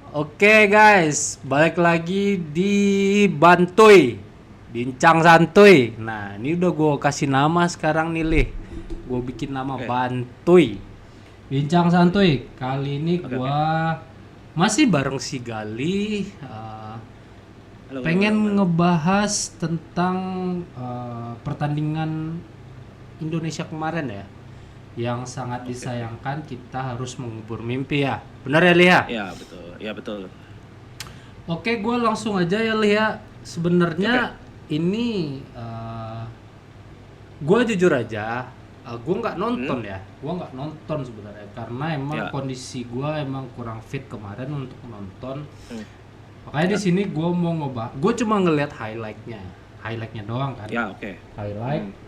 Oke guys, balik lagi di Bantuy, Bincang Santuy. Nah, ini udah gue kasih nama sekarang nih, Lih. Gue bikin nama Oke, Bantuy, Bincang Santuy. Kali ini oke, oke. gue masih bareng si Gali. Halo, halo, halo, Pengen halo. ngebahas tentang pertandingan Indonesia kemarin ya, yang sangat Oke, oke. disayangkan kita harus mengubur mimpi ya. Benar ya, Lia? Ya, betul. Ya, betul. Oke, gue langsung aja ya Lia. Oke. Sebenarnya ini gue jujur aja, gue nggak Hmm, nonton ya. Gue nggak nonton sebenarnya karena emang ya. kondisi gue emang kurang fit kemarin untuk nonton. Hmm, Makanya di ya. sini gue mau ngebahas. Gue cuma ngeliat highlightnya doang kan. Ya, oke. Highlight. Hmm,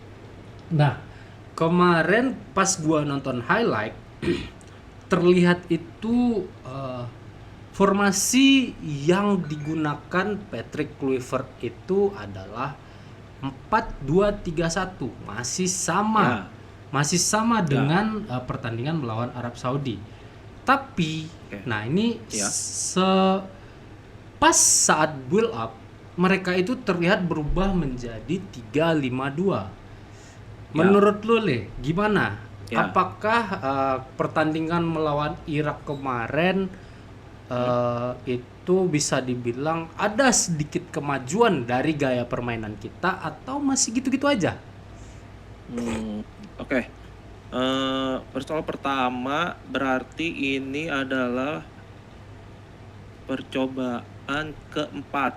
Nah, kemarin pas gue nonton highlight, terlihat itu formasi yang digunakan Patrick Kluivert itu adalah 4-2-3-1, masih sama. ya, Masih sama ya. dengan pertandingan melawan Arab Saudi. Tapi Oke. nah ini Ya. pas saat build up mereka itu terlihat berubah menjadi 3-5-2. Ya. Menurut lu, Le, gimana? Ya. Apakah pertandingan melawan Irak kemarin Hmm, itu bisa dibilang ada sedikit kemajuan dari gaya permainan kita atau masih gitu-gitu aja? hmm, oke. Persoalan pertama berarti ini adalah percobaan keempat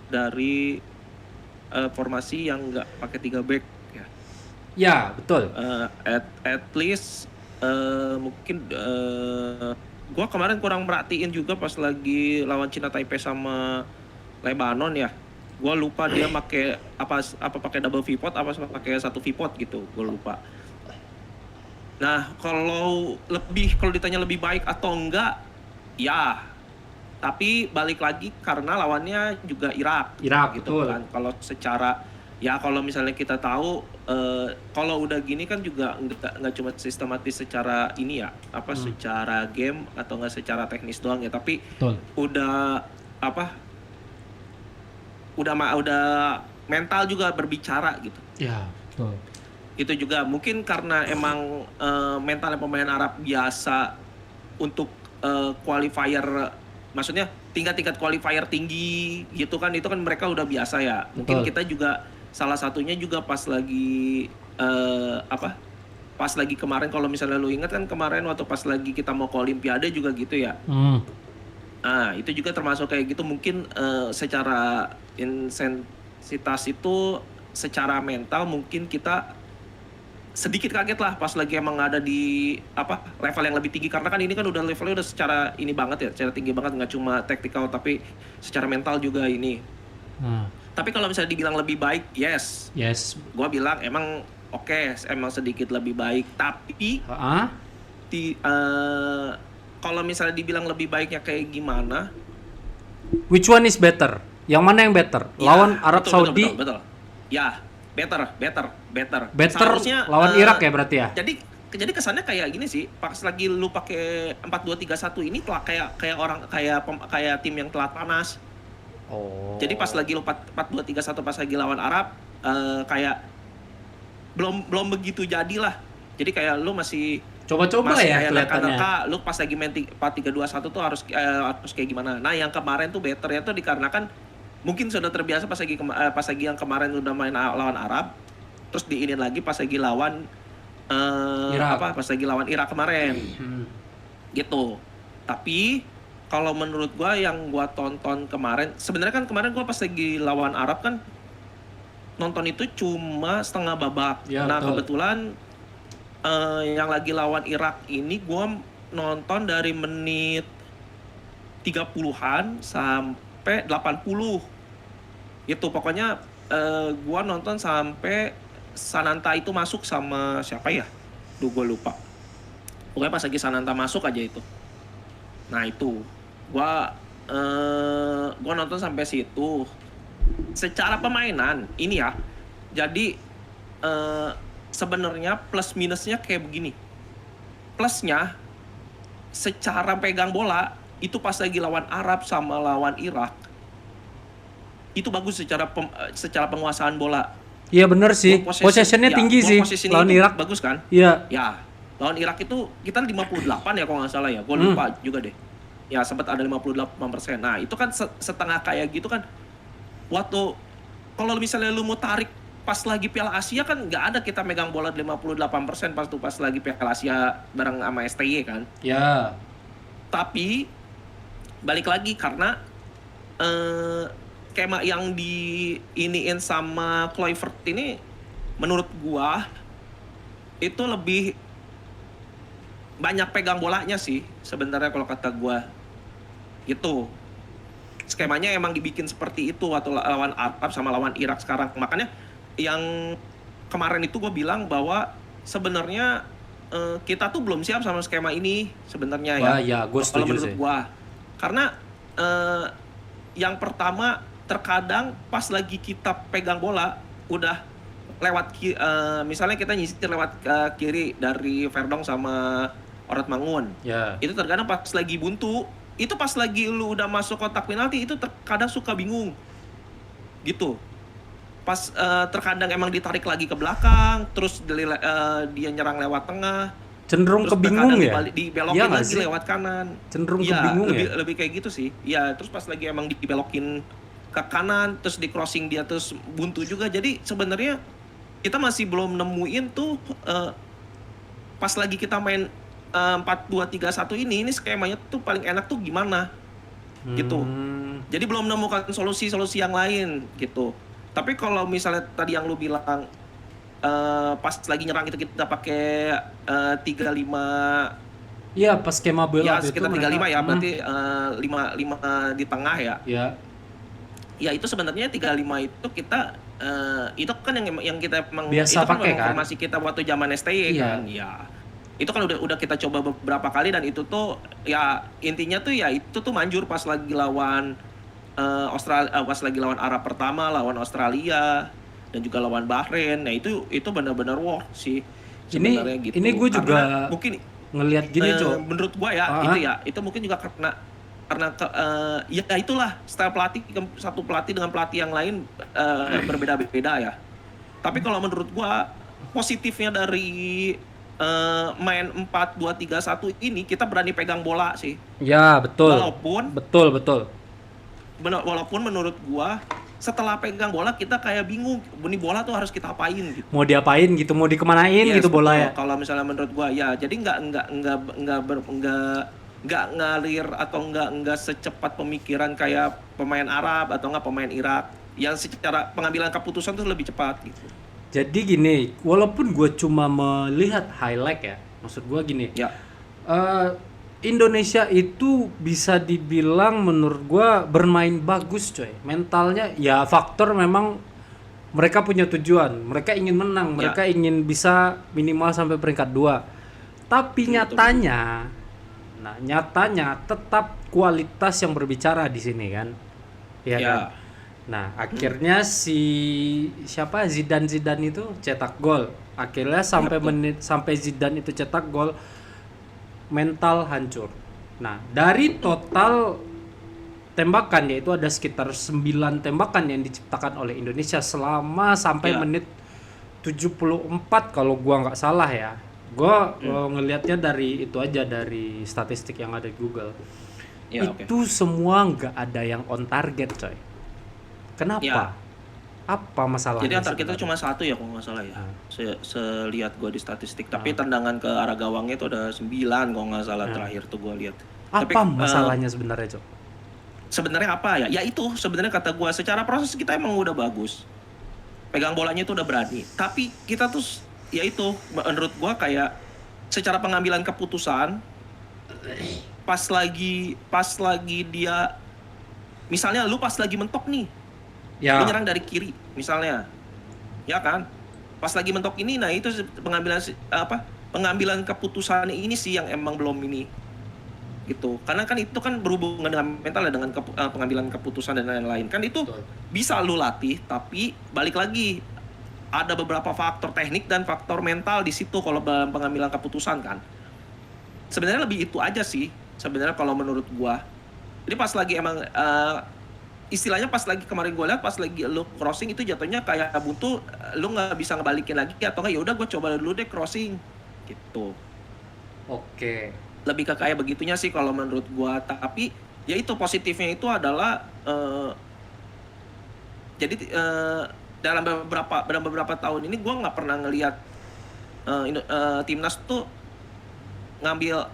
dari formasi yang nggak pakai 3 back ya. Ya, betul. At least mungkin gua kemarin kurang merhatiin juga pas lagi lawan Cina Taipei sama Lebanon ya. Gua lupa dia pakai apa pakai double pivot apa pakai satu pivot gitu. Gua lupa. Nah, kalau ditanya lebih baik atau enggak, ya. Tapi balik lagi karena lawannya juga Irak Irak, gitu betul. kan. Kalau secara ya kalau misalnya kita tahu kalau udah gini kan juga nggak cuma sistematis secara ini ya apa Hmm, secara game atau nggak secara teknis doang ya tapi betul. udah apa udah mental juga berbicara gitu. Ya, betul. Itu juga mungkin karena emang mentalnya pemain Arab biasa untuk qualifier, maksudnya tingkat-tingkat qualifier tinggi gitu kan, itu kan mereka udah biasa ya. Mungkin Betul. kita juga salah satunya juga pas lagi apa? Pas lagi kemarin kalau misalnya lu ingat kan kemarin waktu pas lagi kita mau ke Olimpiade juga gitu ya. Hmm. Nah, itu juga termasuk kayak gitu mungkin secara intensitas itu secara mental mungkin kita sedikit kaget lah pas lagi emang ada di apa level yang lebih tinggi karena kan ini kan udah levelnya udah secara ini banget ya, secara tinggi banget nggak cuma tactical tapi secara mental juga ini. Nah, Tapi kalau misalnya dibilang lebih baik, yes, yes. gua bilang emang oke, emang sedikit lebih baik. Tapi Ah, kalau misalnya dibilang lebih baiknya kayak gimana, which one is better? Yang mana yang better? Lawan ya Arab betul betul betul Saudi betul, ya better better better. better Seharusnya lawan Irak ya berarti ya? jadi jadi kesannya kayak gini sih pas lagi lu pakai 4-2-3-1 ini telah kayak kayak orang kayak tim yang telat panas. Jadi pas Oh. lagi lu 4-2-3-1 pas lagi lawan Arab kayak belum belum begitu jadilah. Jadi kayak lu masih Coba-coba masih ya kayak kelihatannya. nerka-nerka lu pas lagi main 4-3-2-1 tuh harus kayak gimana. Nah, yang kemarin tuh better ya tuh dikarenakan mungkin sudah terbiasa pas lagi yang kemarin udah main lawan Arab, terus diinin lagi pas lagi lawan Irak. pas lagi lawan Irak kemarin Hmm. gitu. Tapi kalau menurut gua yang gua tonton kemarin, sebenarnya kan kemarin gua pas lagi lawan Arab kan nonton itu cuma setengah babak. Ya, Nah, betul. kebetulan yang lagi lawan Irak ini gua nonton dari menit 30-an sampai 80. Itu pokoknya gua nonton sampai Sananta itu masuk sama siapa ya? Duh, gua lupa. Pokoknya pas lagi Sananta masuk aja itu. Nah, itu. Gua nonton sampai situ. Secara permainan ini ya. Jadi eh, sebenarnya plus minusnya kayak begini. Plusnya secara pegang bola itu pas lagi lawan Arab sama lawan Irak itu bagus secara penguasaan bola. Iya bener sih. Ball Possessionnya tinggi ball sih possession lawan itu Irak. bagus kan? Iya. Ya, lawan Irak itu kita 58 ya kalau nggak salah ya. Gue lupa juga deh. Ya sempat ada 58%. Nah itu kan setengah kayak gitu kan. Waktu kalau misalnya lu mau tarik pas lagi Piala Asia kan nggak ada kita megang bola 58% pas lagi Piala Asia bareng sama STY kan. Ya. Tapi balik lagi karena skema yang diiniin sama Kluivert ini menurut gua itu lebih banyak pegang bolanya sih sebenarnya kalau kata gua gitu. Skemanya emang dibikin seperti itu waktu lawan Arab sama lawan Irak sekarang. Makanya yang kemarin itu gua bilang bahwa sebenarnya kita tuh belum siap sama skema ini sebenarnya ya. Wah, ya, gua Kalau setuju menurut sih. gua. Karena yang pertama terkadang pas lagi kita pegang bola udah lewat misalnya kita nyisir lewat kiri dari Verdong sama Orad Mangun. Ya. Itu terkadang pas lagi buntu, itu pas lagi lu udah masuk kotak penalti itu terkadang suka bingung. Gitu. Pas terkadang emang ditarik lagi ke belakang, terus dia nyerang lewat tengah. Cenderung Terus kebingung ya? dibelokin Iya nggak lagi sih? lewat kanan. Cenderung Iya, kebingung lebih kayak gitu sih. Iya, terus pas lagi emang dibelokin ke kanan, terus di crossing dia terus buntu juga. Jadi sebenarnya kita masih belum nemuin tuh pas lagi kita main 4-2-3-1 ini skemanya tuh paling enak tuh gimana gitu. Jadi belum menemukan solusi-solusi yang lain gitu. Tapi kalau misalnya tadi yang lu bilang pas lagi nyerang itu kita pakai 3-5. Iya, pas skema build Ya up itu sekitar 35 ya, berarti 5 di tengah ya. Ya. Ya itu sebenarnya 35 itu kita itu kan yang kita emang Biasa itu kan pakai memang kan? formasi kita waktu zaman STY Iya. kan. Ya. Itu kan udah kita coba beberapa kali dan itu tuh ya intinya tuh ya itu tuh manjur pas lagi lawan Australia, pas lagi lawan Arab pertama, lawan Australia dan juga lawan Bahrain. Nah itu benar-benar work sih sebenarnya gitu. Ini gue juga karena mungkin ngelihat gini, Cok. menurut gua ya itu mungkin juga karena ya itulah style pelatih satu pelatih dengan pelatih yang lain berbeda-beda ya. Tapi kalau menurut gua positifnya dari main 4-2-3-1 ini kita berani pegang bola sih. Ya, betul. Betul. Walaupun menurut gua setelah pegang bola kita kayak bingung, ini bola tuh harus kita apain gitu. Mau diapain gitu, mau dikemanain gitu bola ya. Kalau misalnya menurut gua ya, jadi nggak ngalir atau nggak secepat pemikiran kayak pemain Arab atau nggak pemain Irak yang secara pengambilan keputusan tuh lebih cepat gitu. Jadi gini, walaupun gue cuma melihat highlight ya, maksud gue gini. Ya. Indonesia itu bisa dibilang menurut gue bermain bagus, coy. Mentalnya ya faktor memang mereka punya tujuan, mereka ingin menang, mereka ingin bisa minimal sampai peringkat 2. Tapi nyatanya tetap kualitas yang berbicara di sini kan. Iya kan? Nah, akhirnya siapa Zidane itu cetak gol. Akhirnya sampai Zidane itu cetak gol, mental hancur. Nah, dari total tembakan yaitu ada sekitar 9 tembakan yang diciptakan oleh Indonesia selama sampai menit 74 kalau gua nggak salah ya. Gua ngelihatnya dari itu aja, dari statistik yang ada di Google. Itu semua nggak ada yang on target, coy. Kenapa? Apa masalahnya? Jadi antar kita cuma 1 ya kalau nggak salah ya. Selihat gue di statistik. Tapi tendangan ke arah gawangnya itu ada 9 kalau nggak salah terakhir tuh gue lihat. Apa masalahnya sebenarnya, Cok? Sebenarnya apa ya? Ya itu sebenarnya kata gue secara proses kita emang udah bagus. Pegang bolanya itu udah berani. Tapi kita tuh ya itu menurut gue kayak secara pengambilan keputusan pas lagi dia misalnya lu pas lagi mentok nih. Ya. Lu nyerang dari kiri misalnya, ya kan? Pas lagi mentok ini, nah itu pengambilan keputusan ini sih yang emang belum ini, gitu. Karena kan itu kan berhubungan dengan mental ya, dengan pengambilan keputusan dan lain-lain. Kan itu bisa lu latih, tapi balik lagi ada beberapa faktor teknik dan faktor mental di situ kalau dalam pengambilan keputusan kan. Sebenarnya lebih itu aja sih. sebenarnya kalau menurut gua. Jadi pas lagi emang istilahnya pas lagi kemarin gua lihat pas lagi lu crossing itu jatuhnya kayak buntu, lu nggak bisa ngebalikin lagi atau nggak ya udah gua coba dulu deh crossing gitu. Oke. Lebih ke kayak begitunya sih kalau menurut gua. Tapi ya itu positifnya itu adalah jadi dalam beberapa tahun ini gua nggak pernah ngelihat timnas tuh ngambil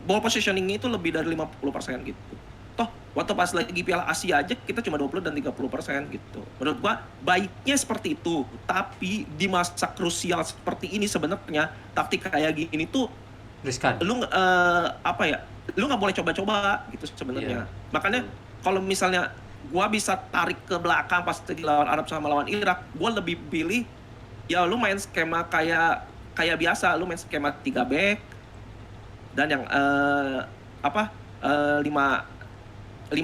ball positioning itu lebih dari 50% gitu. Toh waktu pas lagi Piala Asia aja kita cuma 20 dan 30% gitu. Menurut gua baiknya seperti itu. Tapi di masa krusial seperti ini sebenarnya taktik kayak gini tuh Riskan. lu lu nggak boleh coba-coba gitu sebenarnya. Makanya kalau misalnya gua bisa tarik ke belakang pas lagi lawan Arab sama lawan Irak, gua lebih pilih ya lu main skema kayak biasa, lu main skema 3 back dan yang 5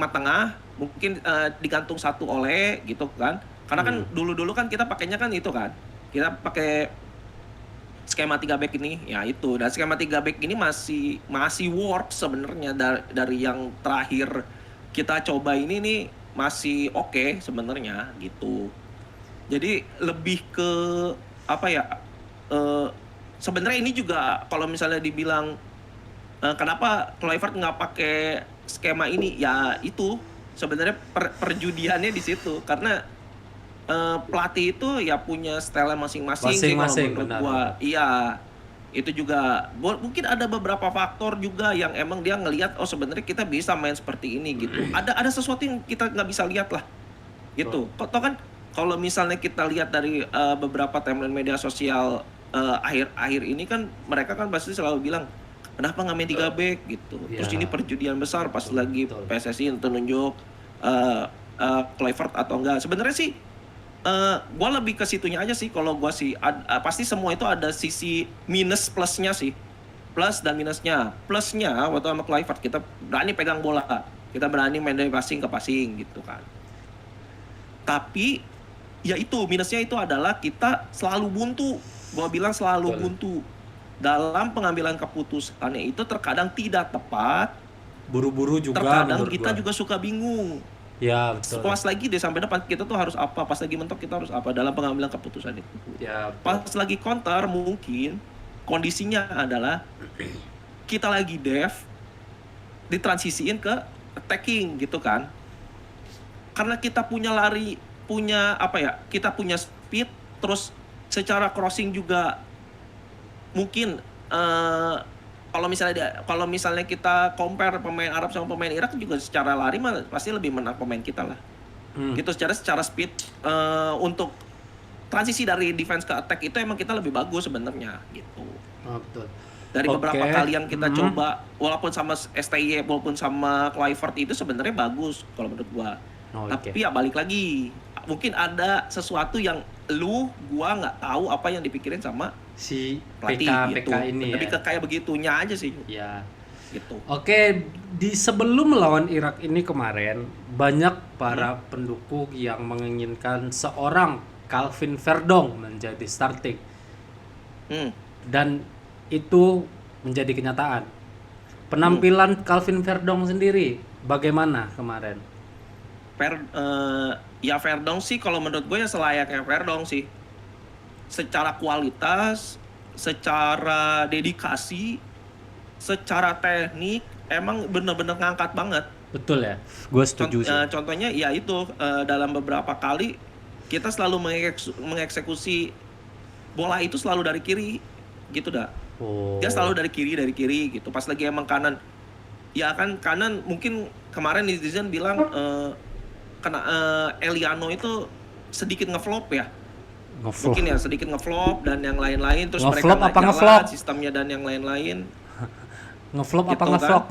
tengah mungkin digantung satu oleh gitu kan. Karena kan dulu kan kita pakainya kan itu kan. Kita pakai skema 3 back ini ya itu, dan skema 3 back ini masih work sebenarnya dari yang terakhir kita coba ini nih masih oke sebenarnya gitu. Jadi lebih ke sebenarnya ini juga kalau misalnya dibilang kenapa Kluivert nggak pakai skema ini, ya itu sebenarnya perjudiannya di situ karena pelatih itu ya punya style masing-masing sih kalau menurut gua. Iya, itu juga mungkin ada beberapa faktor juga yang emang dia ngelihat oh sebenarnya kita bisa main seperti ini gitu. Ada sesuatu yang kita nggak bisa lihat lah gitu. Kok kan kalau misalnya kita lihat dari beberapa timeline media sosial akhir-akhir ini kan mereka kan pasti selalu bilang kenapa nggak main 3 back gitu. Terus ini perjudian besar pas lagi PSSI untuk nunjuk Kluivert atau enggak. Sebenarnya sih gue lebih ke situnya aja sih. Kalau gue sih pasti semua itu ada sisi minus plusnya sih, plus dan minusnya. Plusnya waktu sama Kluivert kita berani pegang bola, kita berani main dari passing ke passing gitu kan. Tapi ya itu minusnya itu adalah kita selalu buntu. Gue bilang selalu buntu dalam pengambilan keputusannya itu terkadang tidak tepat, buru-buru juga. Terkadang kita juga suka bingung. Ya betul. Pas lagi deh sampai depan kita tuh harus apa, pas lagi mentok kita harus apa dalam pengambilan keputusan itu. Ya, betul. Pas lagi counter mungkin kondisinya adalah kita lagi def ditransisiin ke attacking gitu kan. Karena kita punya kita punya speed, terus secara crossing juga mungkin kalau misalnya kita compare pemain Arab sama pemain Irak juga secara lari mah pasti lebih menang pemain kita lah. Gitu secara speed untuk transisi dari defense ke attack itu emang kita lebih bagus sebenarnya gitu. Betul. Dari beberapa kali yang kita coba walaupun sama STY walaupun sama Kluivert itu sebenarnya bagus kalau menurut gua. Tapi ya balik lagi mungkin ada sesuatu yang gua nggak tahu apa yang dipikirin sama si pelatih gitu. PK ini lebih ya. ke kayak begitunya aja sih. Ya. Gitu. Oke, di sebelum melawan Irak ini kemarin banyak para pendukung yang menginginkan seorang Calvin Verdong menjadi starting. Dan itu menjadi kenyataan. Penampilan Calvin Verdong sendiri bagaimana kemarin? Verdong sih kalau menurut gue ya selayaknya Verdong sih. Secara kualitas, secara dedikasi, secara teknik emang bener-bener ngangkat banget. Betul ya, gue setuju sih. Contohnya ya itu dalam beberapa kali kita selalu mengeksekusi bola itu selalu dari kiri gitu dah. Dia selalu dari kiri gitu. Pas lagi emang kanan, ya kan kanan mungkin kemarin netizen bilang Eliano itu sedikit ngeflop ya. Mungkin ya sedikit ngeflop dan yang lain-lain, terus mereka nggak jalan sistemnya dan yang lain-lain. Ngeflop gitu apa ngevlog?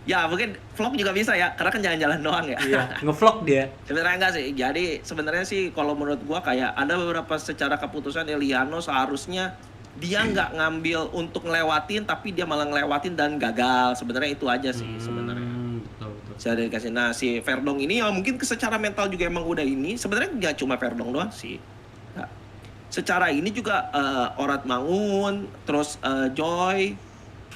Ya mungkin vlog juga bisa ya, karena kan jalan-jalan doang ya. Iya, ngevlog dia. Sebenarnya enggak sih. Jadi sebenarnya sih kalau menurut gua kayak ada beberapa secara keputusan Eliano seharusnya dia nggak ngambil untuk ngelewatin, tapi dia malah ngelewatin dan gagal. Sebenarnya itu aja sih sebenarnya. Betul. Saya dikasih si Verdong ini ya mungkin secara mental juga emang udah ini. Sebenarnya nggak cuma Verdong doang sih. Nah, secara ini juga Orat Mangun, terus Joy,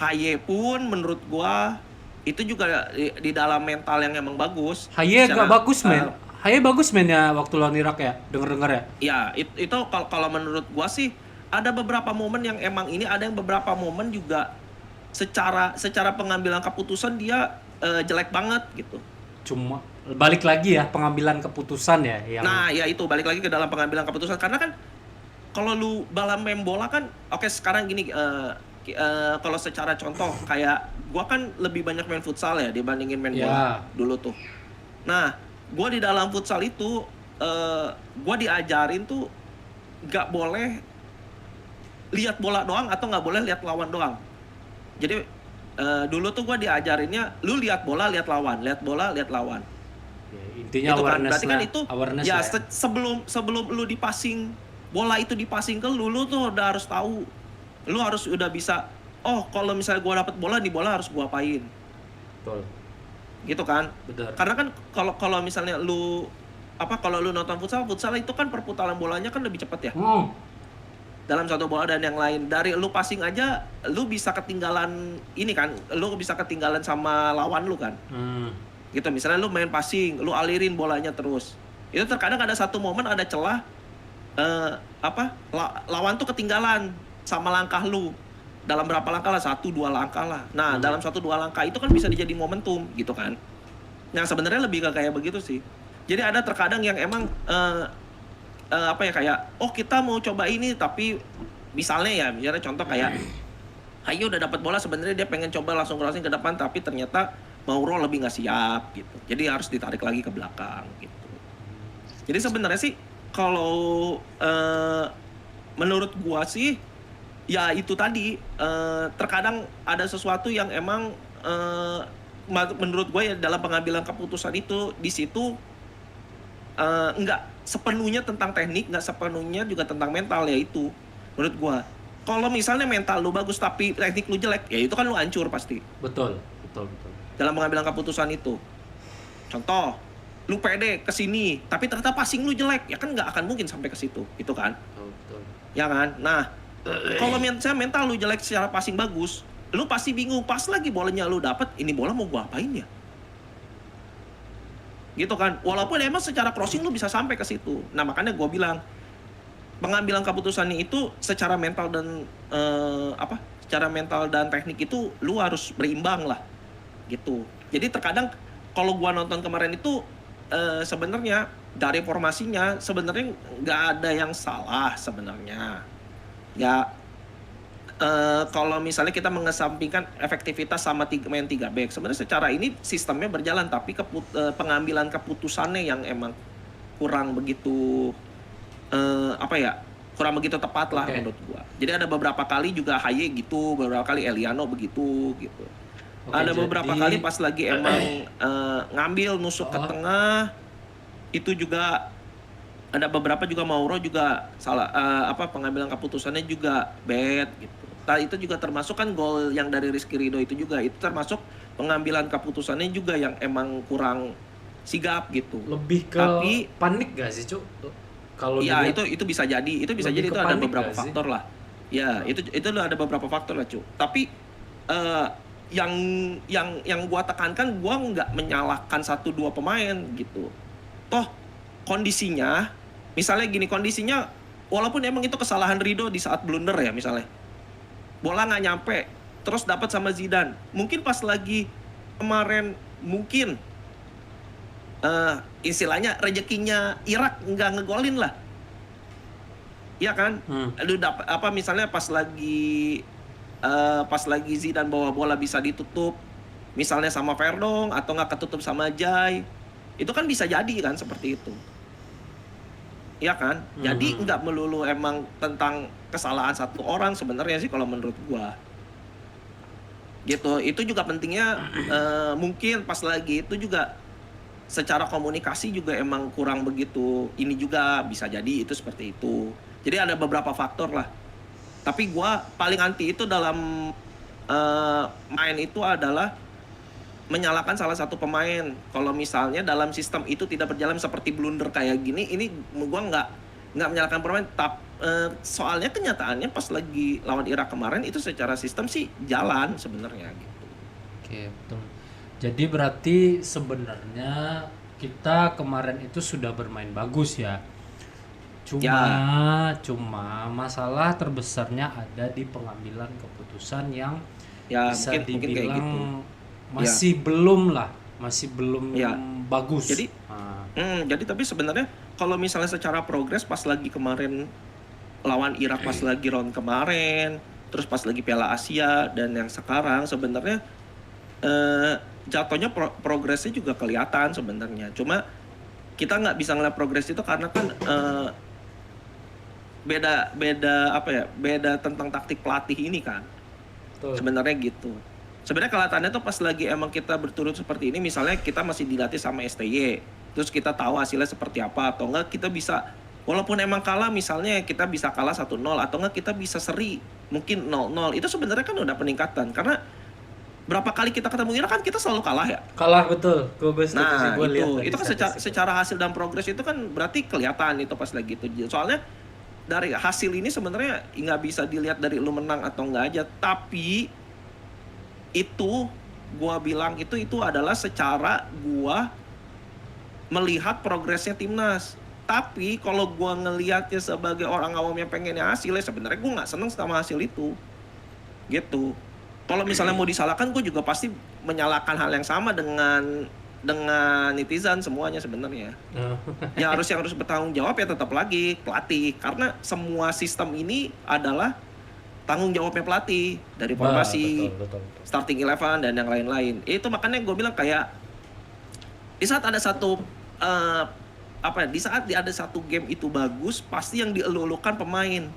Haye pun menurut gua itu juga di dalam mental yang emang bagus. Haye Secara, gak bagus men. Haye bagus men ya waktu lawan Irak ya. Denger-denger ya. Ya, itu kalau menurut gua sih ada beberapa momen yang emang ini, ada yang beberapa momen juga secara pengambilan keputusan dia jelek banget gitu. Cuma balik lagi ya pengambilan keputusan ya yang Nah, ya itu balik lagi ke dalam pengambilan keputusan, karena kan kalau lu dalam main bola kan oke, sekarang gini kalau secara contoh kayak gua kan lebih banyak main futsal ya dibandingin main bola dulu tuh. Nah, gua di dalam futsal itu gua diajarin tuh nggak boleh lihat bola doang atau nggak boleh lihat lawan doang. Jadi dulu tuh gua diajarinnya lu lihat bola lihat lawan, lihat bola lihat lawan. ya, intinya Itu kan awareness berarti kan itu awareness ya lah ya. sebelum lu dipasing bola itu dipasing ke lu tuh udah harus tahu, lu harus udah bisa, oh kalau misalnya gua dapet bola, nih bola harus gua apain Betul. gitu kan. Benar. Karena kan kalau misalnya kalau lu nonton futsal itu kan perputaran bolanya kan lebih cepat ya dalam satu bola dan yang lain. Dari lu passing aja lu bisa ketinggalan ini kan, lu bisa ketinggalan sama lawan lu kan. Gitu, misalnya lu main passing, lu alirin bolanya terus. Itu terkadang ada satu momen ada celah lawan tuh ketinggalan sama langkah lu. Dalam berapa langkah lah? 1-2 langkah lah. Nah, dalam 1-2 langkah itu kan bisa dijadi momentum gitu kan. Yang sebenarnya lebih ke kayak begitu sih. Jadi ada terkadang yang emang kayak oh kita mau coba ini, tapi misalnya contoh kayak Hayo udah dapat bola, sebenarnya dia pengen coba langsung crossing ke depan, tapi ternyata Mauro lebih nggak siap gitu. Jadi harus ditarik lagi ke belakang gitu. Jadi sebenarnya sih kalau menurut gua sih ya itu tadi terkadang ada sesuatu yang emang menurut gua ya dalam pengambilan keputusan itu di situ nggak sepenuhnya tentang teknik, nggak sepenuhnya juga tentang mental ya itu menurut gua. Kalau misalnya mental lu bagus tapi teknik lu jelek, ya itu kan lu hancur pasti. Betul. Dalam pengambilan keputusan itu. Contoh, lu pede ke sini, tapi ternyata passing lu jelek, ya kan nggak akan mungkin sampai ke situ, itu kan? Betul. Ya kan? Nah, kalau misalnya mental lu jelek secara passing bagus, lu pasti bingung, pas lagi bolanya lu dapet, ini bola mau gua apain ya? Gitu kan? Walaupun emang secara crossing lu bisa sampai ke situ. Nah, makanya gua bilang, pengambilan keputusannya itu secara mental dan secara mental dan teknik itu lu harus berimbang lah. Gitu. Jadi terkadang kalau gua nonton kemarin itu sebenarnya dari formasinya sebenarnya nggak ada yang salah sebenarnya. Ya kalau misalnya kita mengesampingkan efektivitas sama main 3 back, sebenarnya secara ini sistemnya berjalan, tapi pengambilan keputusannya yang emang kurang begitu kurang begitu tepat lah menurut gua. Jadi ada beberapa kali juga Haye gitu, beberapa kali Eliano begitu gitu. Ada beberapa kali pas lagi emang ngambil nusuk ke tengah, itu juga ada beberapa juga Mauro juga salah pengambilan keputusannya juga bad gitu. Nah, itu juga termasuk kan gol yang dari Rizky Ridho itu juga itu termasuk pengambilan keputusannya juga yang emang kurang sigap gitu. Lebih ke panik gak sih, Cuk? Kalau ya itu bisa jadi, itu ada beberapa faktor lah. Ya, itu ada beberapa faktor lah, Cuk. Tapi yang gua tekankan, gua nggak menyalahkan 1-2 pemain gitu. Toh kondisinya, misalnya gini, kondisinya walaupun emang itu kesalahan Ridho di saat blunder ya misalnya, bola nggak nyampe, terus dapat sama Zidane. Mungkin pas lagi kemarin mungkin istilahnya rezekinya Irak nggak ngegolin lah, iya kan? Lu dapat misalnya pas lagi Zidane bawa bola bisa ditutup misalnya sama Verdong atau nggak ketutup sama Jai, itu kan bisa jadi kan seperti itu, iya kan? Jadi nggak melulu emang tentang kesalahan satu orang sebenarnya sih kalau menurut gua gitu. Itu juga pentingnya mungkin pas lagi itu juga secara komunikasi juga emang kurang begitu, ini juga bisa jadi itu seperti itu. Jadi ada beberapa faktor lah. Tapi gua paling anti itu dalam main itu adalah menyalahkan salah satu pemain. Kalau misalnya dalam sistem itu tidak berjalan seperti blunder kayak gini, ini gua nggak menyalahkan pemain, soalnya kenyataannya pas lagi lawan Irak kemarin itu secara sistem sih jalan sebenarnya gitu. Oke, betul. Jadi berarti sebenarnya kita kemarin itu sudah bermain bagus ya. Cuma masalah terbesarnya ada di pengambilan keputusan yang Ya bisa mungkin kayak gitu. dibilang masih belum lah, masih belum Ya. bagus. Jadi Nah, jadi tapi sebenarnya kalau misalnya secara progres pas lagi kemarin lawan Irak pas lagi round kemarin, terus pas lagi Piala Asia dan yang sekarang sebenarnya jatuhnya progresnya juga kelihatan sebenarnya. Cuma kita nggak bisa ngeliat progres itu karena kan beda tentang taktik pelatih ini kan. betul. Sebenarnya gitu. Sebenarnya kelihatannya tuh pas lagi emang kita berturut seperti ini, misalnya kita masih dilatih sama STY, terus kita tahu hasilnya seperti apa, atau enggak kita bisa, walaupun emang kalah misalnya kita bisa kalah 1-0, atau enggak kita bisa seri, mungkin 0-0, itu sebenarnya kan udah peningkatan, karena berapa kali kita ketemu Irak kan kita selalu kalah ya. Kalah betul. Gue setuju sih, Nah gue lihat dari itu kan statistik. secara hasil dan progres itu kan berarti kelihatan itu pas lagi itu. Soalnya dari hasil ini sebenarnya nggak bisa dilihat dari lu menang atau enggak aja, tapi itu gua bilang itu adalah secara gua melihat progresnya timnas. Tapi kalau gua ngelihatnya sebagai orang awam yang pengennya hasilnya, sebenarnya gua nggak seneng sama hasil itu gitu. Kalau misalnya mau disalahkan, gue juga pasti menyalahkan hal yang sama dengan netizen semuanya sebenarnya. yang harus bertanggung jawab ya tetap lagi pelatih, karena semua sistem ini adalah tanggung jawabnya pelatih, dari formasi, betul. starting 11 dan yang lain-lain. Itu makanya gue bilang kayak di saat ada satu ada satu game itu bagus, pasti yang dielu-elukan pemain.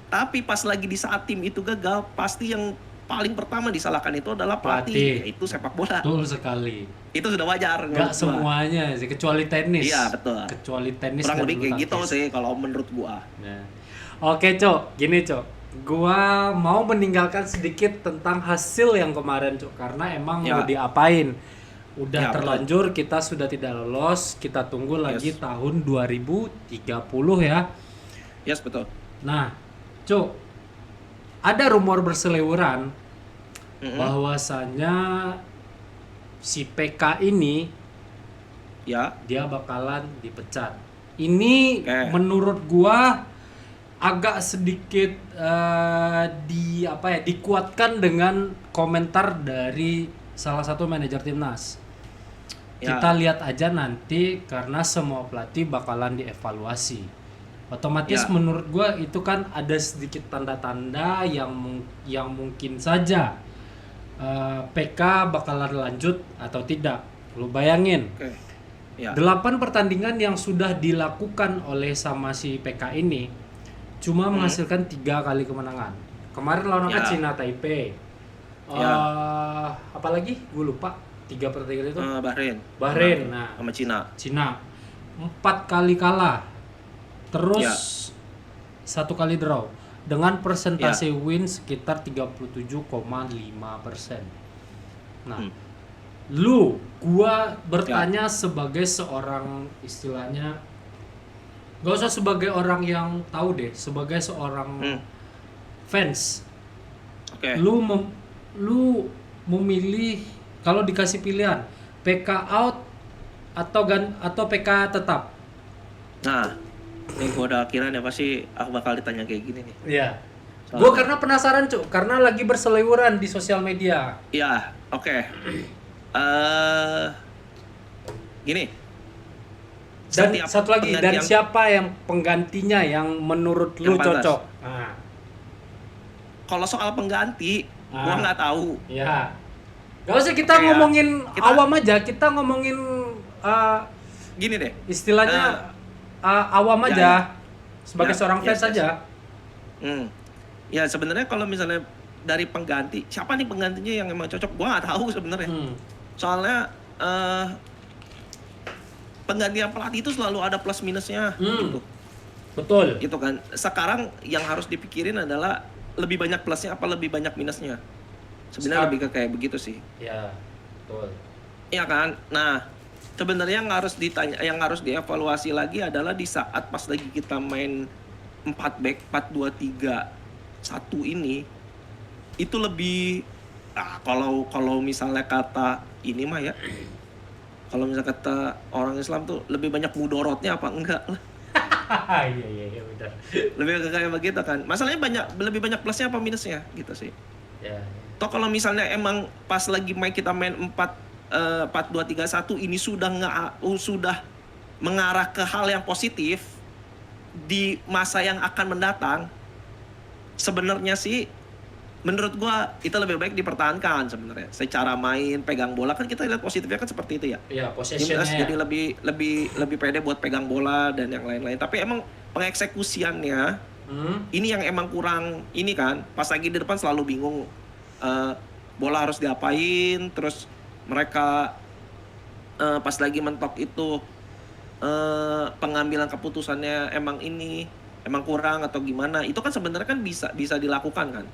Tapi pas lagi di saat tim itu gagal, pasti yang paling pertama disalahkan itu adalah pelatih, yaitu sepak bola. Betul sekali. Itu sudah wajar. Nggak semuanya sih, kecuali tenis. Iya, betul. Kecuali tenis Kurang dan lebih bulu kayak gitu tangkis. sih kalau menurut gua. Nah. Oke, Cok. Gini, Cok. Gua mau meninggalkan sedikit tentang hasil yang kemarin, Cok, karena emang Ya. mau diapain. Udah Ya, terlanjur, kita sudah tidak lolos, kita tunggu lagi Yes. tahun 2030 ya. Yes, betul. Nah, Cok, ada rumor berseliweran Mm-mm. bahwasanya si PK ini Ya, dia bakalan dipecat. Ini Oke. menurut gua agak sedikit dikuatkan dengan komentar dari salah satu manajer timnas. Ya. Kita lihat aja nanti karena semua pelatih bakalan dievaluasi. Otomatis Ya. menurut gua itu kan ada sedikit tanda-tanda yang mungkin saja PK bakalan lanjut atau tidak. Lu bayangin. Oke. Ya. 8 pertandingan yang sudah dilakukan oleh sama si PK ini cuma menghasilkan 3 kali kemenangan. Kemarin lawan Ya. Cina Taipei. Ya. Apalagi gue lupa 3 pertandingan itu. Bahrain. Nah, Sama Cina. Cina 4 kali kalah. Terus 1 kali draw dengan persentase win sekitar 37,5%. Nah, gua bertanya sebagai seorang istilahnya, gak usah sebagai orang yang tahu deh, sebagai seorang fans. Oke. Lu memilih kalau dikasih pilihan PK out atau PK tetap. Nah, ini gua udah akhiran ya pasti aku bakal ditanya kayak gini nih. Iya. Gua karena penasaran, Cuk, karena lagi berseliweran di sosial media. Ya, oke. Gini. Dan Setiap satu lagi, dan penggantian- siapa yang penggantinya yang menurut lu Yang pantas. cocok? Nah, Kalau soal pengganti, gua nggak tahu. ya. Gak usah kita Oke, ya. ngomongin Kita- awam aja, kita ngomongin Gini deh. istilahnya awam ya, aja. ya. Sebagai Ya, seorang yes, fans yes. aja. Ya sebenarnya kalau misalnya dari pengganti, siapa nih penggantinya yang emang cocok? Gua nggak tahu sebenarnya. Soalnya penggantian pelatih itu selalu ada plus minusnya gitu. Betul. Gitu kan. Sekarang yang harus dipikirin adalah lebih banyak plusnya apa lebih banyak minusnya. Sebenarnya lebih ke kayak begitu sih. Ya, betul. Iya kan? Nah, sebenarnya yang harus dievaluasi lagi adalah di saat pas lagi kita main 4 back 4-2-3-1 ini itu lebih kalau misalnya kata ini mah ya, kalau misalnya kata orang Islam tuh lebih banyak mudorotnya apa enggak lah. Iya benar. Lebih kayak begitu kan. Masalahnya lebih banyak plusnya apa minusnya gitu sih. Ya. Toh kalau misalnya emang pas lagi kita main 4-2-3-1 ini sudah mengarah ke hal yang positif di masa yang akan mendatang, sebenarnya sih menurut gua itu lebih baik dipertahankan sebenarnya. Secara main pegang bola kan kita lihat positifnya kan seperti itu ya. Iya, possessionnya. Jadi lebih pede buat pegang bola dan yang lain-lain. Tapi emang pengeksekusiannya ini yang emang kurang ini kan. Pas lagi di depan selalu bingung bola harus diapain, terus mereka pas lagi mentok itu pengambilan keputusannya emang kurang atau gimana. Itu kan sebenarnya kan bisa dilakukan kan.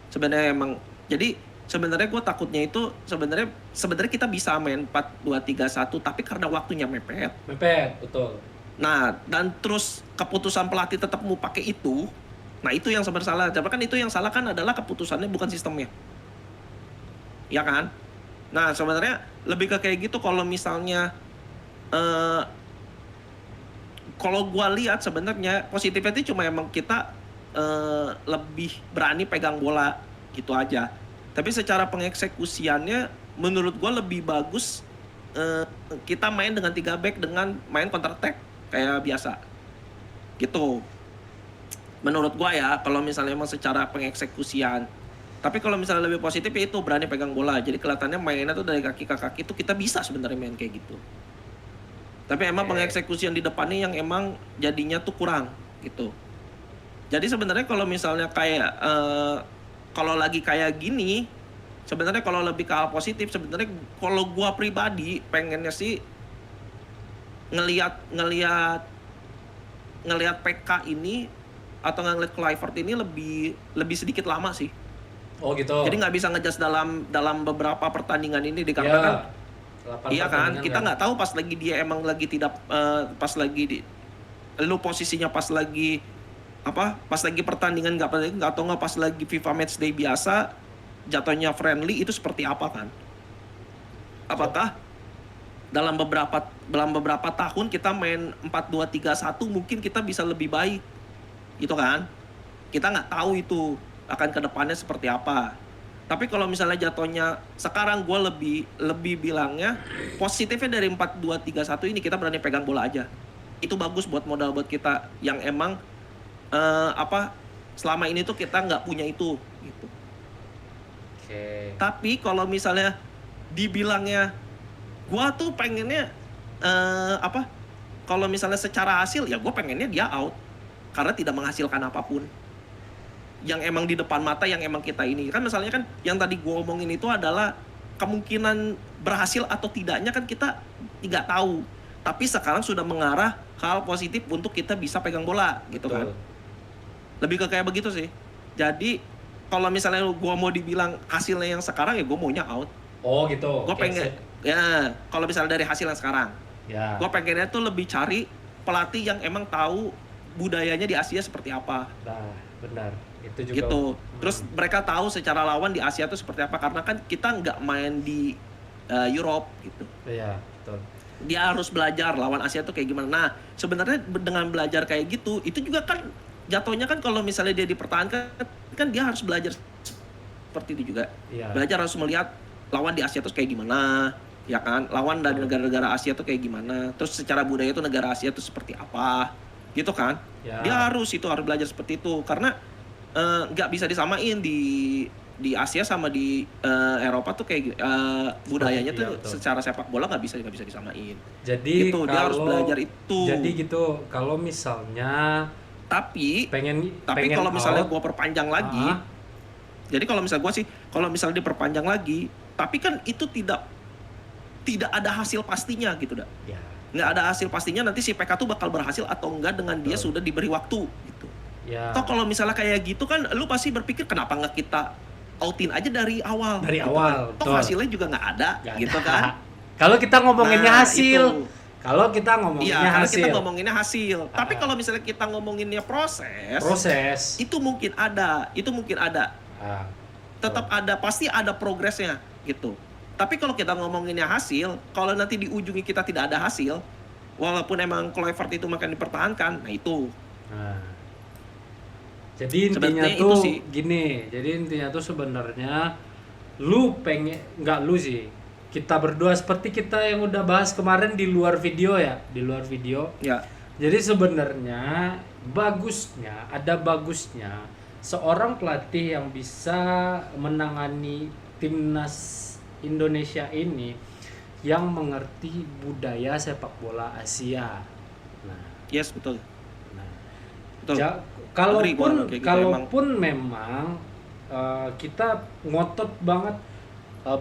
Sebenarnya emang jadi sebenarnya gue takutnya itu sebenarnya kita bisa main 4-2-3-1 tapi karena waktunya mepet, betul. Nah, dan terus keputusan pelatih tetap mau pakai itu. Nah, itu yang sebenarnya salah. Tapi kan itu yang salah kan adalah keputusannya bukan sistemnya. Ya kan? Nah, sebenarnya lebih ke kayak gitu kalau misalnya kalau gua lihat sebenarnya positifnya itu cuma emang kita lebih berani pegang bola gitu aja. Tapi secara pengeksekusiannya menurut gua lebih bagus kita main dengan 3 back dengan main counter attack kayak biasa. Gitu. Menurut gua ya, kalau misalnya emang secara pengeksekusian. Tapi kalau misalnya lebih positif ya itu berani pegang bola. Jadi kelihatannya mainnya tuh dari kaki ke kaki itu kita bisa sebenarnya main kayak gitu. Tapi emang pengeksekusian di depannya yang emang jadinya tuh kurang gitu. Jadi sebenarnya kalau misalnya kayak kalau lagi kayak gini, sebenarnya kalau lebih ke hal positif sebenarnya kalau gua pribadi pengennya sih ngelihat PK ini atau ngelihat Kluivert ini lebih sedikit lama sih. Oh gitu. Jadi nggak bisa ngejudge dalam beberapa pertandingan ini dikarenakan iya kan kita nggak tahu pas lagi dia emang lagi tidak pas lagi lu posisinya pas lagi pertandingan nggak tahu nggak pas lagi FIFA Matchday biasa jatuhnya friendly itu seperti apa kan? Apakah dalam beberapa tahun kita main 4-2-3-1 mungkin kita bisa lebih baik gitu kan? Kita nggak tahu itu akan ke depannya seperti apa. Tapi kalau misalnya jatuhnya sekarang gue lebih bilangnya positifnya dari 4-2-3-1 ini kita berani pegang bola aja. Itu bagus buat modal buat kita yang emang selama ini tuh kita nggak punya itu gitu. Tapi kalau misalnya dibilangnya gua tuh pengennya kalau misalnya secara hasil ya gua pengennya dia out karena tidak menghasilkan apapun yang emang di depan mata yang emang kita ini kan misalnya kan yang tadi gua omongin itu adalah kemungkinan berhasil atau tidaknya kan kita tidak tahu, tapi sekarang sudah mengarah hal positif untuk kita bisa pegang bola gitu. Betul. Kan lebih ke kayak begitu sih. Jadi kalau misalnya gue mau dibilang hasilnya yang sekarang ya gue maunya out. Oh gitu. Gue pengen ya kalau misalnya dari hasil yang sekarang ya. Gue pengennya tuh lebih cari pelatih yang emang tahu budayanya di Asia seperti apa. Nah benar itu juga gitu. Terus mereka tahu secara lawan di Asia tuh seperti apa karena kan kita nggak main di Europe gitu. Iya betul. Dia harus belajar lawan Asia tuh kayak gimana. Nah sebenarnya dengan belajar kayak gitu itu juga kan jatuhnya kan kalau misalnya dia dipertahankan kan dia harus belajar seperti itu juga. Iya. Belajar harus melihat lawan di Asia tuh kayak gimana, ya kan? Lawan dari negara-negara Asia tuh kayak gimana. Terus secara budaya tuh negara Asia tuh seperti apa, gitu kan? Ya. Dia harus belajar seperti itu karena nggak bisa disamain di Asia sama di Eropa tuh kayak budayanya tuh secara sepak bola nggak bisa disamain. Jadi gitu, dia harus belajar itu. Jadi gitu kalau misalnya tapi kalau misalnya gue perpanjang lagi, jadi kalau misalnya diperpanjang lagi, tapi kan itu tidak ada hasil pastinya gitu dah. Ya. Nggak ada hasil pastinya nanti si PK tuh bakal berhasil atau enggak dengan dia sudah diberi waktu gitu. Ya. Toh kalau misalnya kayak gitu kan, lu pasti berpikir kenapa nggak kita outin aja dari awal. Dari gitu awal. Kan? Toh hasilnya juga nggak ada, gitu kan? Kalau kita ngomonginnya hasil. Kalau kita Iya, ngomonginnya karena hasil. kita ngomonginnya hasil. Tapi kalau misalnya kita ngomonginnya Proses. itu mungkin ada, Ah, tetap ada, pasti ada progresnya gitu. Tapi kalau kita ngomonginnya hasil, kalau nanti di ujungnya kita tidak ada hasil, walaupun emang Kluivert itu makan dipertahankan, nah itu. nah. Jadi intinya Sebenarnya itu tuh sih. gini, jadi intinya tuh sebenarnya lu pengen, nggak lu sih, kita berdua seperti kita yang udah bahas kemarin di luar video ya, di luar video. Ya, Jadi sebenarnya ada bagusnya seorang pelatih yang bisa menangani timnas Indonesia ini yang mengerti budaya sepak bola Asia. Nah, yes, betul. nah, Betul. Agree kalaupun gua kayak gitu kalaupun memang kita ngotot banget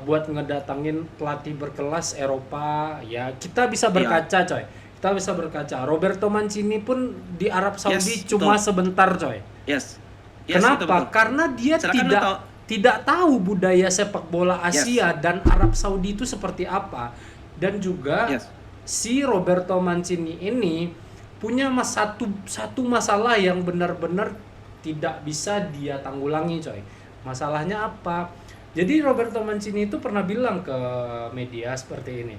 buat ngedatangin pelatih berkelas Eropa, ya kita bisa berkaca coy. Kita bisa berkaca. Roberto Mancini pun di Arab Saudi Yes, cuma betul. sebentar coy. Yes. Kenapa? betul. Karena dia Silakan lu tahu. tidak tahu budaya sepak bola Asia dan Arab Saudi itu seperti apa. Dan juga Yes. si Roberto Mancini ini punya satu masalah yang benar-benar tidak bisa dia tanggulangi coy. Masalahnya apa? Jadi Roberto Mancini itu pernah bilang ke media seperti ini.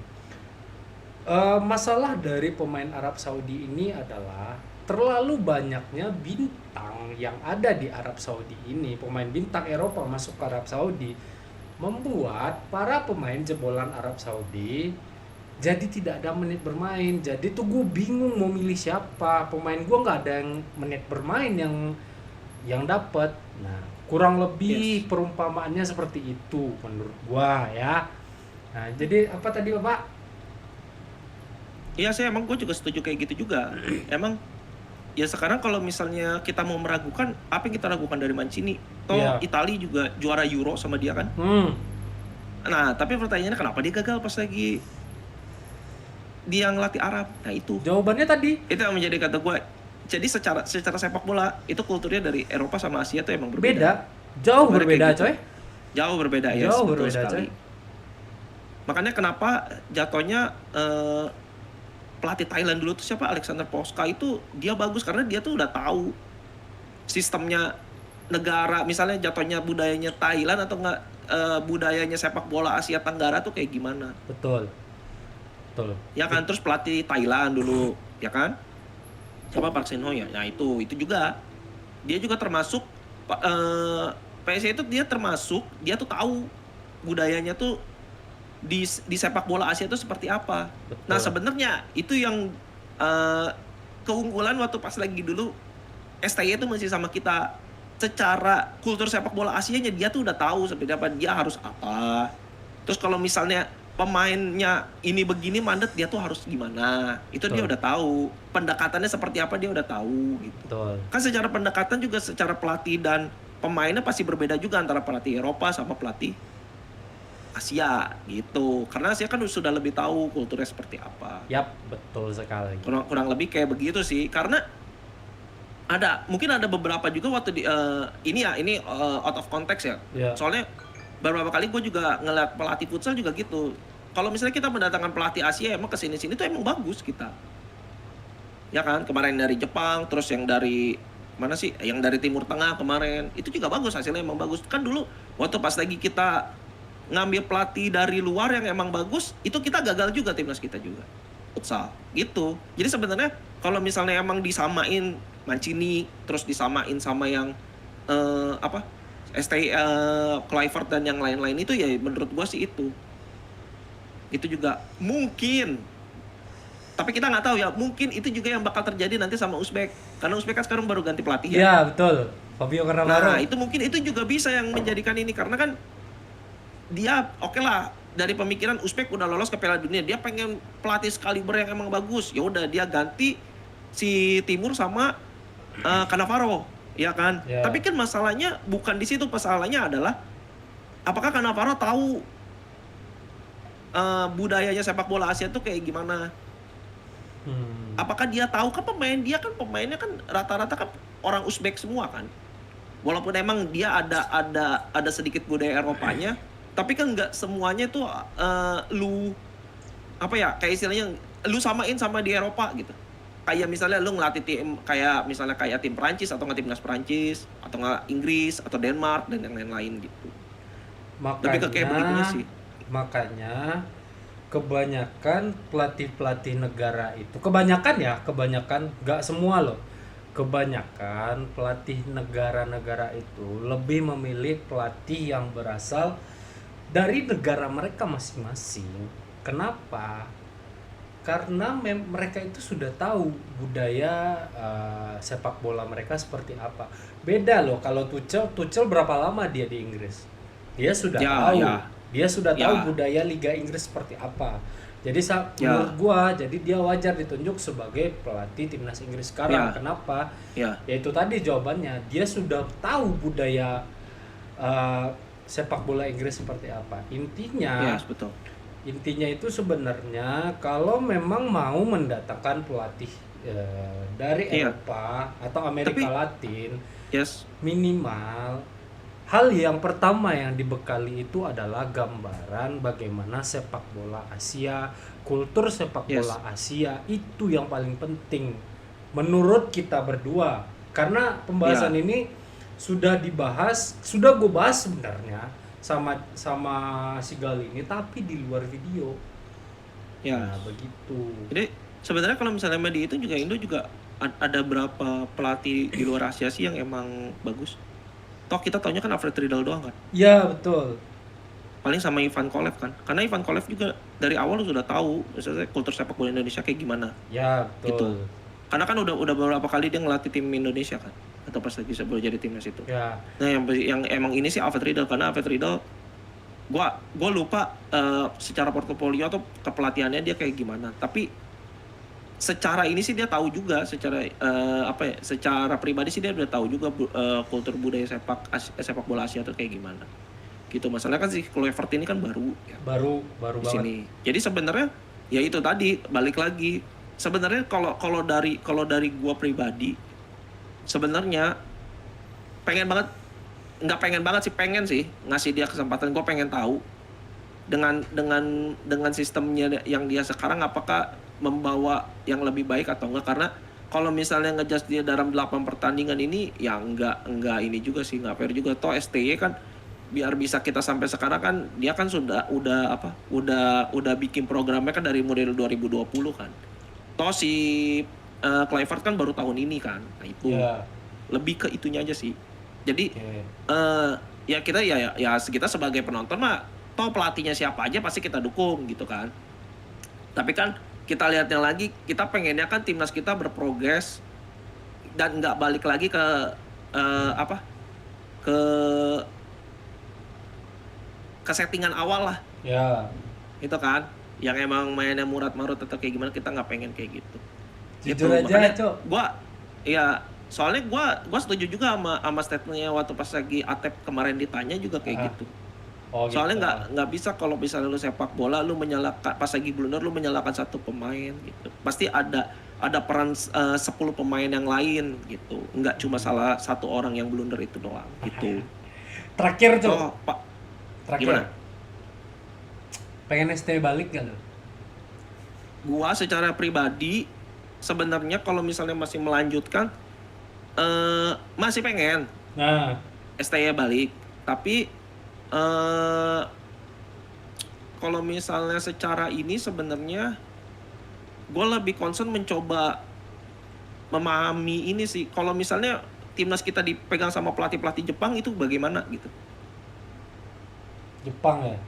Masalah dari pemain Arab Saudi ini adalah terlalu banyaknya bintang yang ada di Arab Saudi ini, pemain bintang Eropa masuk ke Arab Saudi, membuat para pemain jebolan Arab Saudi jadi tidak ada menit bermain. Jadi tuh gue bingung mau milih siapa, pemain gue nggak ada yang menit bermain yang dapat. Nah, kurang lebih perumpamaannya seperti itu menurut gua ya. Nah, jadi apa tadi Bapak? Iya, saya emang gue juga setuju kayak gitu juga. Emang ya sekarang kalau misalnya kita mau meragukan, apa yang kita ragukan dari Mancini? Toh Iya. Italia juga juara Euro sama dia kan. Nah, tapi pertanyaannya kenapa dia gagal pas lagi dia ngelatih Arab? Nah itu Jawabannya tadi yang menjadi kata gue. Jadi secara sepak bola itu kulturnya dari Eropa sama Asia tuh emang berbeda. beda, jauh Sebenarnya berbeda kayak gitu. coy. Jauh berbeda ya, Jauh betul berbeda, sekali. coy. Makanya kenapa jatuhnya pelatih Thailand dulu tuh siapa, Alexander Poska itu dia bagus karena dia tuh udah tahu sistemnya negara, misalnya jatuhnya budayanya Thailand atau enggak budayanya sepak bola Asia Tenggara tuh kayak gimana. Betul. Ya kan, terus pelatih Thailand dulu, ya kan? Siapa, Park Shin Hye ya? Nah itu juga dia juga termasuk PSI itu dia tuh tahu budayanya tuh di sepak bola Asia itu seperti apa. Betul. Nah sebenarnya itu yang keunggulan waktu pas lagi dulu STY itu masih sama kita. Secara kultur sepak bola Asianya dia tuh udah tahu seperti apa, dia harus apa. Terus kalau misalnya pemainnya ini begini mandet, dia tuh harus gimana. Itu dia Betul. udah tahu. Pendekatannya seperti apa dia udah tahu gitu. Betul. Kan secara pendekatan juga secara pelatih dan pemainnya pasti berbeda juga antara pelatih Eropa sama pelatih Asia gitu. Karena Asia kan sudah lebih tahu kulturnya seperti apa. Yap, betul sekali. Kurang lebih kayak begitu sih. Karena mungkin ada beberapa juga waktu ini out of context ya. Yeah. Soalnya beberapa kali gue juga ngeliat pelatih futsal juga gitu. Kalau misalnya kita mendatangkan pelatih Asia emang kesini-sini tuh emang bagus kita. Ya kan, kemarin dari Jepang, terus yang dari mana sih? Yang dari Timur Tengah kemarin, itu juga bagus, hasilnya emang bagus. Kan dulu waktu pas lagi kita ngambil pelatih dari luar yang emang bagus, itu kita gagal juga timnas kita juga. Futsal gitu. Jadi sebenarnya kalau misalnya emang disamain Mancini, terus disamain sama yang Kluivert dan yang lain-lain itu ya menurut gua sih itu juga mungkin, tapi kita nggak tahu ya, mungkin itu juga yang bakal terjadi nanti sama Uzbek, karena Uzbek kan sekarang baru ganti pelatih ya. Iya, betul. Fabio Cannavaro. Nah itu mungkin itu juga bisa yang menjadikan ini, karena kan dia oke lah dari pemikiran Uzbek udah lolos ke Piala Dunia, dia pengen pelatih sekaliber yang emang bagus, ya udah dia ganti si Timur sama Cannavaro, ya kan? Yeah. Tapi kan masalahnya bukan di situ, masalahnya adalah apakah Cannavaro tahu budayanya sepak bola Asia tuh kayak gimana? Apakah dia tahu? Kan pemainnya kan rata-rata kan orang Uzbek semua kan. Walaupun emang dia ada sedikit budaya Eropanya, tapi kan nggak semuanya tuh kayak istilahnya lu samain sama di Eropa gitu. Kayak misalnya lu ngelatih tim kayak tim Prancis atau nggak timnas Prancis atau nggak Inggris atau Denmark dan yang lain-lain gitu. Lebih ke kayak begitunya sih. Makanya kebanyakan pelatih-pelatih negara itu, kebanyakan nggak semua loh, kebanyakan pelatih negara-negara itu lebih memilih pelatih yang berasal dari negara mereka masing-masing. Kenapa? Karena mereka itu sudah tahu budaya sepak bola mereka seperti apa. Beda loh kalau Tuchel berapa lama dia di Inggris? Dia sudah tahu. Dia sudah tahu budaya Liga Inggris seperti apa. Jadi menurut gua, jadi dia wajar ditunjuk sebagai pelatih timnas Inggris sekarang. Kenapa? Yaitu tadi jawabannya, dia sudah tahu budaya sepak bola Inggris seperti apa. Intinya, betul. Intinya itu sebenarnya kalau memang mau mendatangkan pelatih dari Eropa atau Amerika Latin, minimal hal yang pertama yang dibekali itu adalah gambaran bagaimana sepak bola Asia, kultur sepak bola Asia, itu yang paling penting menurut kita berdua. Karena pembahasan ini sudah dibahas, sudah gue bahas sebenarnya sama si Gal ini, tapi di luar video. Nah, begitu. Jadi sebenarnya kalau misalnya media itu juga Indo juga ada berapa pelatih di luar Asia sih yang emang bagus? Toh kita taunya kan Alfred Riedel doang kan? Iya, betul. Paling sama Ivan Kolev kan? Karena Ivan Kolev juga dari awal sudah tahu misalnya kultur sepak bola Indonesia kayak gimana. Ya, betul. Gitu. Karena kan udah beberapa kali dia ngelatih tim Indonesia kan? Atau pas lagi sebelum jadi timnas itu. Ya. Nah, yang emang ini sih Alfred Riedel, karena Alfred Riedel gua lupa secara portofolio atau kepelatihannya dia kayak gimana. Tapi secara ini sih dia tahu juga, secara pribadi sih dia udah tahu juga kultur budaya sepak bola Asia tuh kayak gimana. Gitu. Masalahnya kan si Kluivert ini kan baru baru di sini. Jadi sebenarnya ya itu tadi balik lagi. Sebenarnya kalau dari gua pribadi sebenarnya pengen sih ngasih dia kesempatan. Gua pengen tahu dengan sistemnya yang dia sekarang apakah membawa yang lebih baik atau enggak. Karena kalau misalnya ngejudge dia dalam 8 pertandingan ini ya enggak ini juga sih, enggak fair juga. Toh STY kan biar bisa kita sampai sekarang kan dia kan udah bikin programnya kan dari model 2020 kan. Toh si Kluivert kan baru tahun ini kan. Nah itu lebih ke itunya aja sih. Jadi ya kita sebagai penonton mah toh pelatihnya siapa aja pasti kita dukung gitu kan. Tapi kan kita lihatnya lagi, kita pengennya kan timnas kita berprogres dan nggak balik lagi ke ke settingan awal lah. Ya. Itu kan, yang emang mainnya murad-marud atau kayak gimana, kita nggak pengen kayak gitu. Jujur gitu. Aja, Cok. Soalnya gua setuju juga sama statementnya waktu pas lagi Atep kemarin ditanya juga kayak gitu. Soalnya nggak bisa kalau misalnya lu sepak bola lu menyalahkan pas lagi blunder lu menyalahkan satu pemain gitu. Pasti ada peran 10 pemain yang lain gitu. Nggak cuma salah satu orang yang blunder itu doang gitu. Terakhir tuh. Terakhir. Gimana? Pengen ST balik gak lu? Gua secara pribadi sebenarnya kalau misalnya masih melanjutkan masih pengen. Nah, STY balik, tapi kalau misalnya secara ini sebenarnya gue lebih concern mencoba memahami ini sih. Kalau misalnya timnas kita dipegang sama pelatih Jepang itu bagaimana gitu? Jepang ya?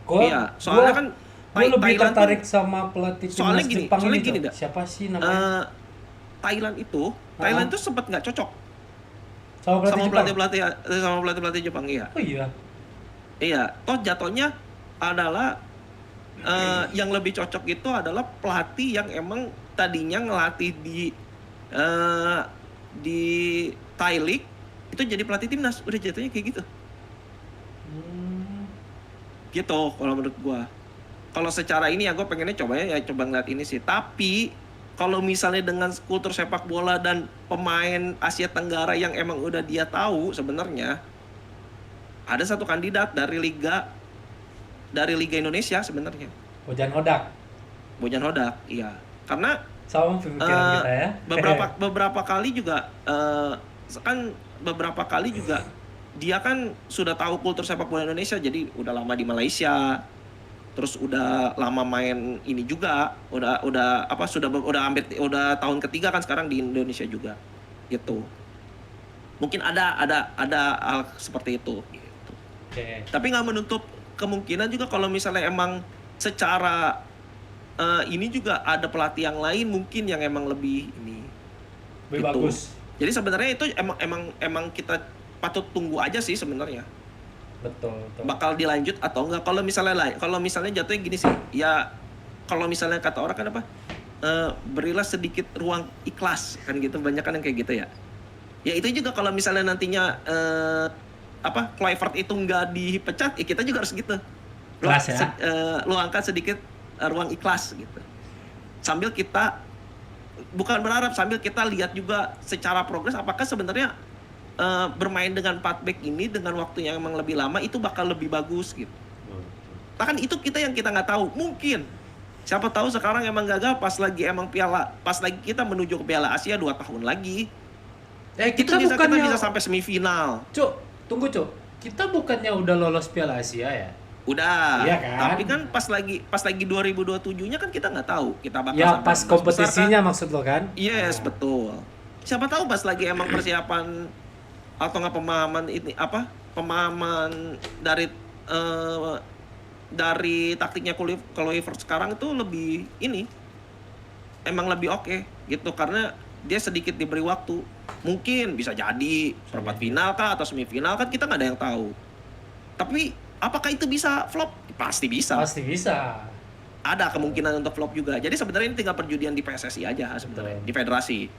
Iya, soalnya kan gue lebih tertarik sama pelatih timnas Jepang ini. Gini, siapa sih namanya? Thailand itu sempat nggak cocok sama pelatih Jepang, iya. Oh iya. Iya, toh jatuhnya adalah yang lebih cocok itu adalah pelatih yang emang tadinya ngelatih di Thai League itu jadi pelatih timnas, udah jatuhnya kayak gitu. Gitu kalau menurut gua. Kalau secara ini ya gua pengennya coba ngeliat ini sih. Tapi kalau misalnya dengan kultur sepak bola dan pemain Asia Tenggara yang emang udah dia tahu sebenarnya, ada satu kandidat dari Liga Indonesia sebenarnya. Ojan Hodak. Bojan Hodak, iya. Karena Sama pemikiran kita ya. beberapa kali juga kan beberapa kali juga dia kan sudah tahu kultur sepak bola Indonesia, jadi udah lama di Malaysia, terus udah lama main ini juga, udah apa udah hampir udah tahun ketiga kan sekarang di Indonesia juga gitu. Mungkin ada hal seperti itu gitu. Oke. Tapi nggak menutup kemungkinan juga kalau misalnya emang secara ini juga ada pelatih yang lain mungkin yang emang lebih ini Lebih gitu. bagus. Jadi sebenarnya itu emang kita patut tunggu aja sih sebenarnya. Betul. Bakal dilanjut atau enggak. Kalau misalnya jatuhnya gini sih. Ya kalau misalnya kata orang kan apa? Berilah sedikit ruang ikhlas kan gitu. Banyak kan yang kayak gitu ya. Ya itu juga kalau misalnya nantinya Kluivert itu enggak dipecat, ya kita juga harus gitu. Ikhlas ya. Luangkan sedikit ruang ikhlas gitu. Sambil kita bukan berharap, sambil kita lihat juga secara progres apakah sebenarnya bermain dengan 4 back ini dengan waktu yang emang lebih lama itu bakal lebih bagus gitu. Kan itu kita nggak tahu. Mungkin siapa tahu sekarang emang gagal pas lagi kita menuju ke Piala Asia 2 tahun lagi. Kita kita bukannya bisa sampai semifinal. Tunggu, kita bukannya udah lolos Piala Asia ya? Udah. Iya kan? Tapi kan pas lagi 2027-nya kan kita nggak tahu kita bakal Ya sampai pas 16 kompetisinya besar kan? maksud lo kan? Yes, betul. Siapa tahu pas lagi emang persiapan atau nggak pemahaman dari taktiknya Kluivert sekarang itu lebih emang lebih oke gitu karena dia sedikit diberi waktu. Mungkin bisa jadi perempat final kah atau semifinal kan kita nggak ada yang tahu. Tapi apakah itu bisa flop? Pasti bisa. Pasti bisa. Ada kemungkinan untuk flop juga. Jadi sebenarnya ini tinggal perjudian di PSSI aja sebenarnya, di federasi.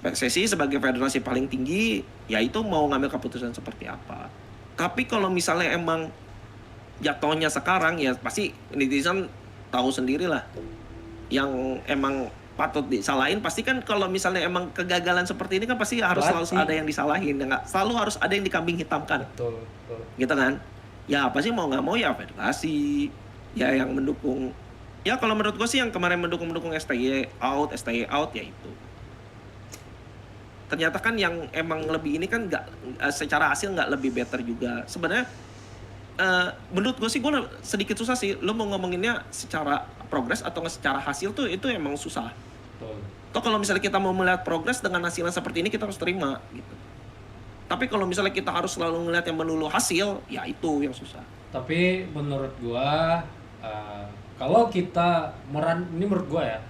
PSSI sebagai federasi paling tinggi, ya itu mau ngambil keputusan seperti apa. Tapi kalau misalnya emang jatuhnya sekarang, ya pasti netizen tahu sendiri lah. Yang emang patut disalahin, pasti kan kalau misalnya emang kegagalan seperti ini kan pasti harus selalu ada yang disalahin. Selalu harus ada yang dikambing hitamkan. Betul. Gitu kan. Ya apa sih mau nggak mau ya federasi. Ya yang mendukung. Ya kalau menurut gue sih yang kemarin mendukung STY out ya itu. Ternyata kan yang emang lebih ini kan nggak secara hasil nggak lebih better juga. Sebenarnya menurut gue sih gue sedikit susah sih. Lo mau ngomonginnya secara progres atau nggak secara hasil tuh itu emang susah. Toh kalau misalnya kita mau melihat progres dengan hasilnya seperti ini kita harus terima gitu. Tapi kalau misalnya kita harus selalu ngelihat yang melulu hasil, ya itu yang susah. Tapi menurut gua kalau kita ini menurut gua ya,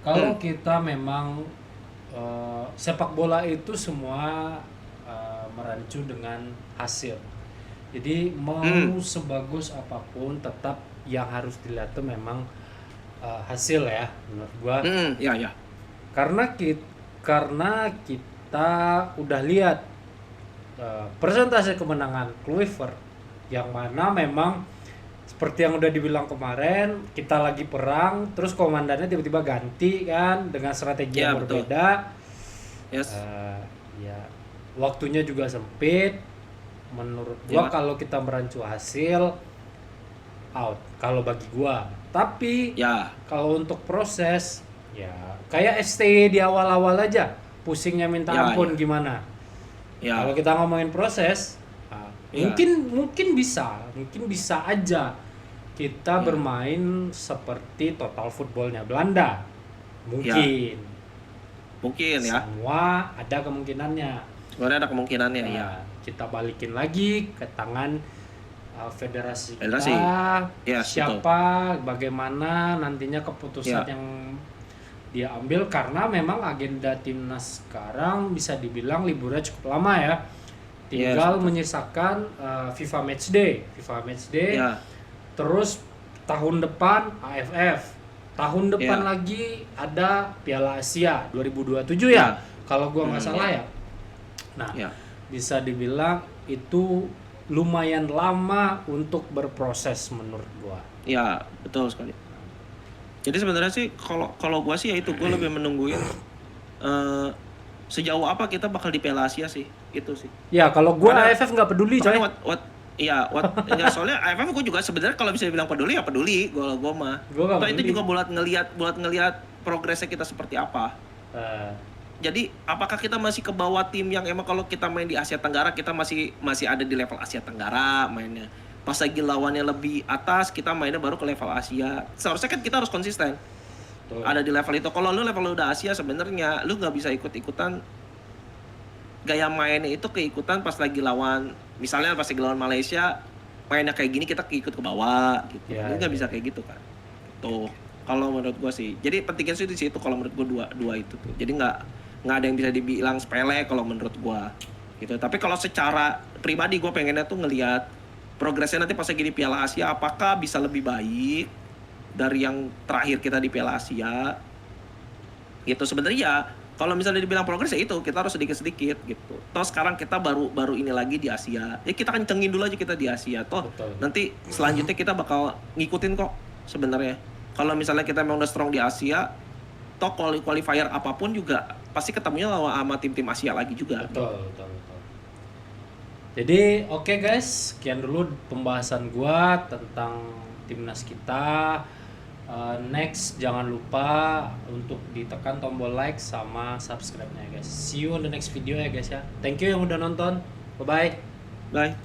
kalau kita memang sepak bola itu semua merancu dengan hasil. Jadi mau sebagus apapun tetap yang harus dilihat tuh memang hasil ya menurut gua. Ya. Karena kita udah lihat persentase kemenangan Kluivert yang mana memang seperti yang udah dibilang kemarin, kita lagi perang terus komandannya tiba-tiba ganti kan dengan strategi yang berbeda. Yes. Ya waktunya juga sempit. Menurut gua kalau kita merancu hasil out kalau bagi gua. Tapi kalau untuk proses ya kayak STY di awal-awal aja pusingnya minta ampun gimana. Kalau kita ngomongin proses, mungkin bisa aja kita bermain seperti total footballnya Belanda. Mungkin ya. Semua ada kemungkinannya. Sebenarnya ada kemungkinannya ya. Kita balikin lagi ke tangan federasi kita. Siapa, bagaimana nantinya keputusan yang dia ambil karena memang agenda timnas sekarang bisa dibilang liburnya cukup lama ya. Tinggal menyisakan FIFA Matchday. Terus tahun depan AFF. Tahun depan lagi ada Piala Asia 2027 ya. Kalau gua nggak salah ya. Nah, bisa dibilang itu lumayan lama untuk berproses menurut gua. Ya, betul sekali. Jadi sebenarnya sih kalau gua sih ya itu gua lebih menungguin sejauh apa kita bakal di Piala Asia sih, itu sih. Ya kalau gua AFF nggak peduli coy. Iya, enggak, soalnya AFF gue juga sebenarnya kalau bisa dibilang peduli ya peduli, gue mah. Gua nggak Toh itu peduli. juga buat ngelihat progresnya kita seperti apa. Eh, Jadi apakah kita masih ke bawah tim yang emang kalau kita main di Asia Tenggara kita masih ada di level Asia Tenggara mainnya. Pas lagi lawannya lebih atas kita mainnya baru ke level Asia. Seharusnya kan kita harus konsisten. Betul. Ada di level itu. Kalau lu level udah Asia sebenarnya lu nggak bisa ikut-ikutan gaya mainnya itu keikutan pas lagi lawan, misalnya pas lagi lawan Malaysia mainnya kayak gini kita ikut ke bawah gitu. Ya, Jadi nggak ya. bisa kayak gitu kan. Tuh kalau menurut gua sih. Jadi pentingnya sih di situ kalau menurut gua dua itu tuh. Jadi nggak ada yang bisa dibilang sepele kalau menurut gua gitu. Tapi kalau secara pribadi gua pengennya tuh ngelihat progresnya nanti pas lagi di Piala Asia apakah bisa lebih baik dari yang terakhir kita di Piala Asia gitu. Sebenarnya ya kalau misalnya dibilang progres ya itu kita harus sedikit-sedikit gitu. Toh sekarang kita baru ini lagi di Asia. Ya kita kencengin dulu aja kita di Asia. Toh Betul. nanti selanjutnya kita bakal ngikutin kok sebenarnya. Kalau misalnya kita memang udah strong di Asia, toh qualifier apapun juga pasti ketemunya sama tim-tim Asia lagi juga. Betul, betul, betul. Jadi oke guys, sekian dulu pembahasan gua tentang timnas kita. Next jangan lupa untuk ditekan tombol like sama subscribe-nya guys. See you on the next video ya guys ya. Thank you yang udah nonton. Bye bye. Bye.